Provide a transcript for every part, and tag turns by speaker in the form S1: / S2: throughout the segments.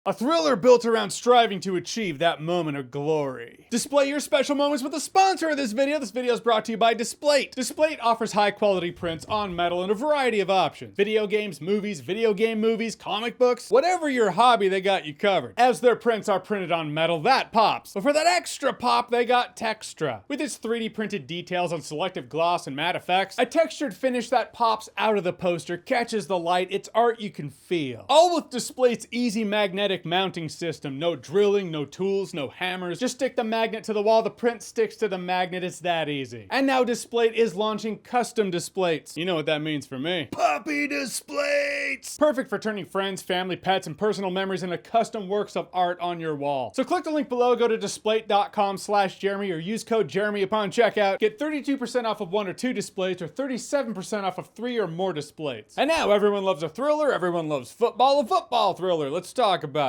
S1: A thriller built around striving to achieve that moment of glory. Display your special moments with the sponsor of this video. This video is brought to you by Displate. Displate offers high quality prints on metal in a variety of options. Video games, movies, video game movies, comic books, whatever your hobby, they got you covered. As their prints are printed on metal, that pops. But for that extra pop, they got Textra. With its 3D printed details on selective gloss and matte effects, a textured finish that pops out of the poster, catches the light, it's art you can feel. All with Displate's easy magnetic mounting system. No drilling, no tools, no hammers. Just stick the magnet to the wall, the print sticks to the magnet, it's that easy. And now Displate is launching custom Displates. You know what that means for me. Puppy Displates! Perfect for turning friends, family, pets, and personal memories into custom works of art on your wall. So click the link below, go to displate.com/Jeremy or use code Jeremy upon checkout. Get 32% off of 1 or 2 Displates or 37% off of 3 or more Displates. And now everyone loves a thriller, everyone loves football, a football thriller. Let's talk about it.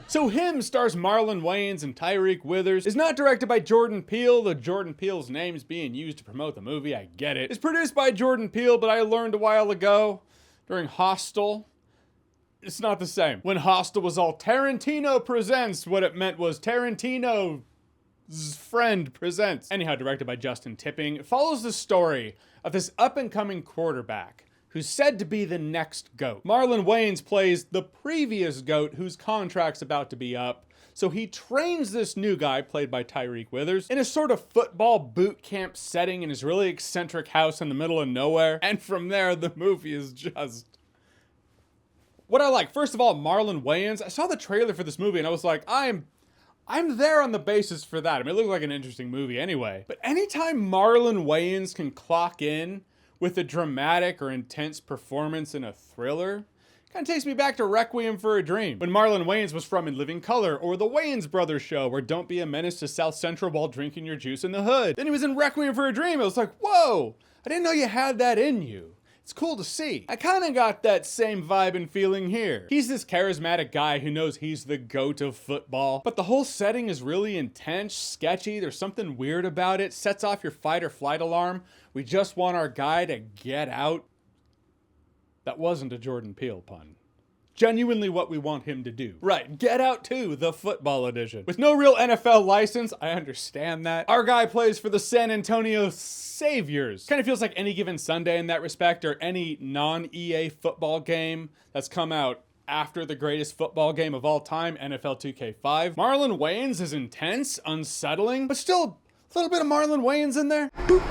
S1: So Him stars Marlon Wayans and Tyreek Withers, is not directed by Jordan Peele, though Jordan Peele's name is being used to promote the movie, I get it. It's produced by Jordan Peele, but I learned a while ago, during Hostel, it's not the same. When Hostel was all Tarantino presents, what it meant was Tarantino's friend presents. Anyhow, directed by Justin Tipping, it follows the story of this up-and-coming quarterback who's said to be the next GOAT. Marlon Wayans plays the previous GOAT whose contract's about to be up, so he trains this new guy, played by Tyreek Withers, in a sort of football boot camp setting in his really eccentric house in the middle of nowhere, and from there, the movie is just what I like. First of all, Marlon Wayans. I saw the trailer for this movie and I was like, I'm there on the basis for that. I mean, it looked like an interesting movie anyway. But anytime Marlon Wayans can clock in with a dramatic or intense performance in a thriller, kind of takes me back to Requiem for a Dream, when Marlon Wayans was from In Living Color, or The Wayans Brothers Show, or Don't Be a Menace to South Central While Drinking Your Juice in the Hood. Then he was in Requiem for a Dream. I was like, whoa, I didn't know you had that in you. It's cool to see. I kind of got that same vibe and feeling here. He's this charismatic guy who knows he's the GOAT of football, but the whole setting is really intense, sketchy, there's something weird about it, sets off your fight or flight alarm. We just want our guy to get out. That wasn't a Jordan Peele pun. Genuinely what we want him to do. Right, Get Out 2, the football edition. With no real NFL license, I understand that. Our guy plays for the San Antonio Saviors. Kind of feels like Any Given Sunday in that respect, or any non-EA football game that's come out after the greatest football game of all time, NFL 2K5. Marlon Wayans is intense, unsettling, but still a little bit of Marlon Wayans in there.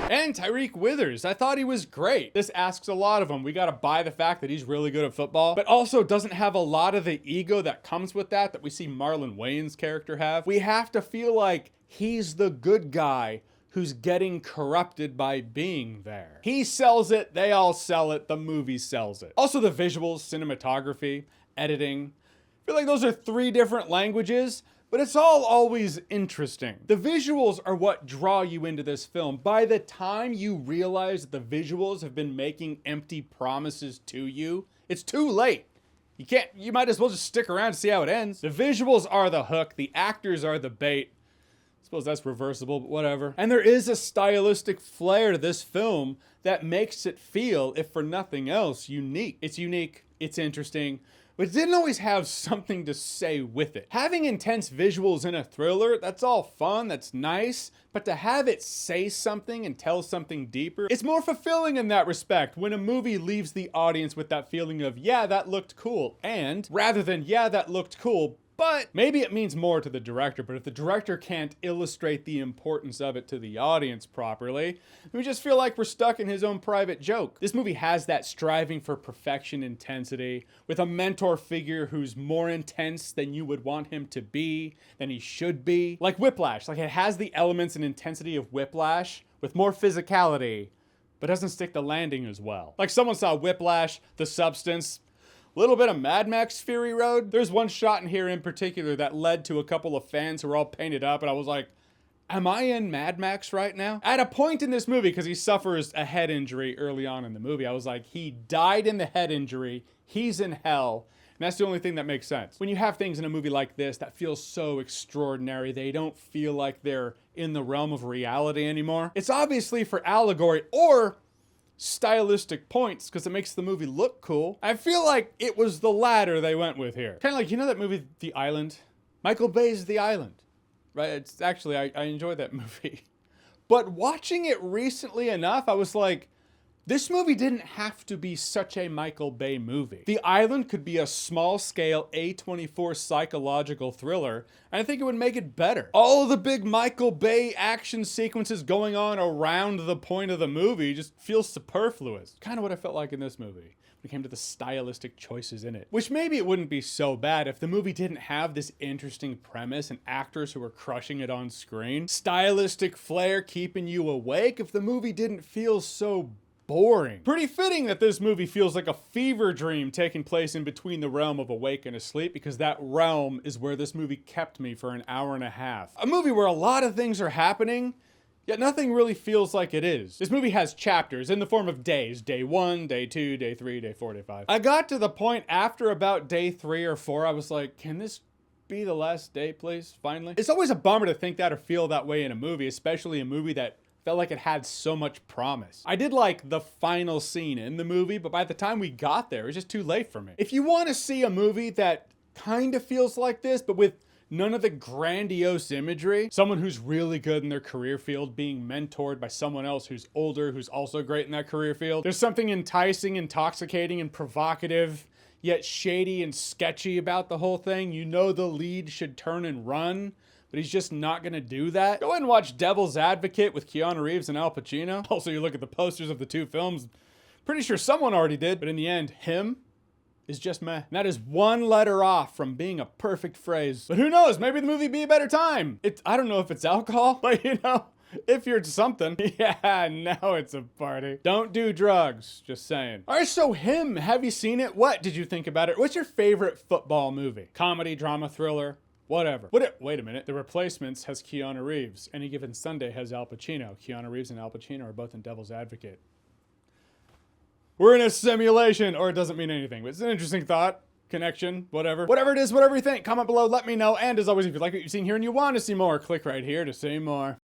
S1: And Tyreek Withers, I thought he was great. This asks a lot of him. We gotta buy the fact that he's really good at football, but also doesn't have a lot of the ego that comes with that we see Marlon Wayans' character have. We have to feel like he's the good guy who's getting corrupted by being there. He sells it, they all sell it, the movie sells it. Also the visuals, cinematography, editing. I feel like those are 3 different languages, but it's all always interesting. The visuals are what draw you into this film. By the time you realize that the visuals have been making empty promises to you, it's too late. You might as well just stick around to see how it ends. The visuals are the hook, the actors are the bait. I suppose that's reversible, but whatever. And there is a stylistic flair to this film that makes it feel, if for nothing else, unique. It's unique, it's interesting, but it didn't always have something to say with it. Having intense visuals in a thriller, that's all fun, that's nice, but to have it say something and tell something deeper, it's more fulfilling in that respect when a movie leaves the audience with that feeling of, yeah, that looked cool, and rather than, yeah, that looked cool, but maybe it means more to the director, but if the director can't illustrate the importance of it to the audience properly, we just feel like we're stuck in his own private joke. This movie has that striving for perfection intensity, with a mentor figure who's more intense than you would want him to be, than he should be. Like Whiplash, like it has the elements and intensity of Whiplash, with more physicality, but doesn't stick the landing as well. Like someone saw Whiplash, The Substance, little bit of Mad Max Fury Road. There's one shot in here in particular that led to a couple of fans who were all painted up, and I was like, am I in Mad Max right now? At a point in this movie, because he suffers a head injury early on in the movie, I was like, he died in the head injury, he's in hell, and that's the only thing that makes sense. When you have things in a movie like this that feel so extraordinary, they don't feel like they're in the realm of reality anymore. It's obviously for allegory, or stylistic points because it makes the movie look cool. I feel like it was the latter they went with here. Kind of like, you know that movie, The Island? Michael Bay's The Island, right? It's actually, I enjoyed that movie. But watching it recently enough, I was like, this movie didn't have to be such a Michael Bay movie. The Island could be a small-scale A24 psychological thriller, and I think it would make it better. All of the big Michael Bay action sequences going on around the point of the movie just feels superfluous. Kind of what I felt like in this movie when it came to the stylistic choices in it. Which maybe it wouldn't be so bad if the movie didn't have this interesting premise and actors who were crushing it on screen. Stylistic flair keeping you awake if the movie didn't feel so boring. Pretty fitting that this movie feels like a fever dream taking place in between the realm of awake and asleep, because that realm is where this movie kept me for an hour and a half. A movie where a lot of things are happening, yet nothing really feels like it is. This movie has chapters in the form of days. Day 1, day 2, day 3, day 4, day 5. I got to the point after about day 3 or 4, I was like, can this be the last day, please? Finally. It's always a bummer to think that or feel that way in a movie, especially a movie that felt like it had so much promise. I did like the final scene in the movie, but by the time we got there, it was just too late for me. If you want to see a movie that kind of feels like this, but with none of the grandiose imagery, someone who's really good in their career field being mentored by someone else who's older, who's also great in that career field, there's something enticing, intoxicating, and provocative, yet shady and sketchy about the whole thing. You know the lead should turn and run, but he's just not gonna do that. Go ahead and watch Devil's Advocate with Keanu Reeves and Al Pacino. Also, you look at the posters of the two films, pretty sure someone already did, but in the end, him is just meh. And that is one letter off from being a perfect phrase. But who knows, maybe the movie be a better time. I don't know if it's alcohol, but you know, if you're something, yeah, now it's a party. Don't do drugs, just saying. All right, so Him, have you seen it? What did you think about it? What's your favorite football movie? Comedy, drama, thriller? Whatever. Wait a minute. The Replacements has Keanu Reeves. Any Given Sunday has Al Pacino. Keanu Reeves and Al Pacino are both in Devil's Advocate. We're in a simulation, or it doesn't mean anything, but it's an interesting thought, connection, whatever. Whatever it is, whatever you think, comment below, let me know. And as always, if you like what you've seen here and you want to see more, click right here to see more.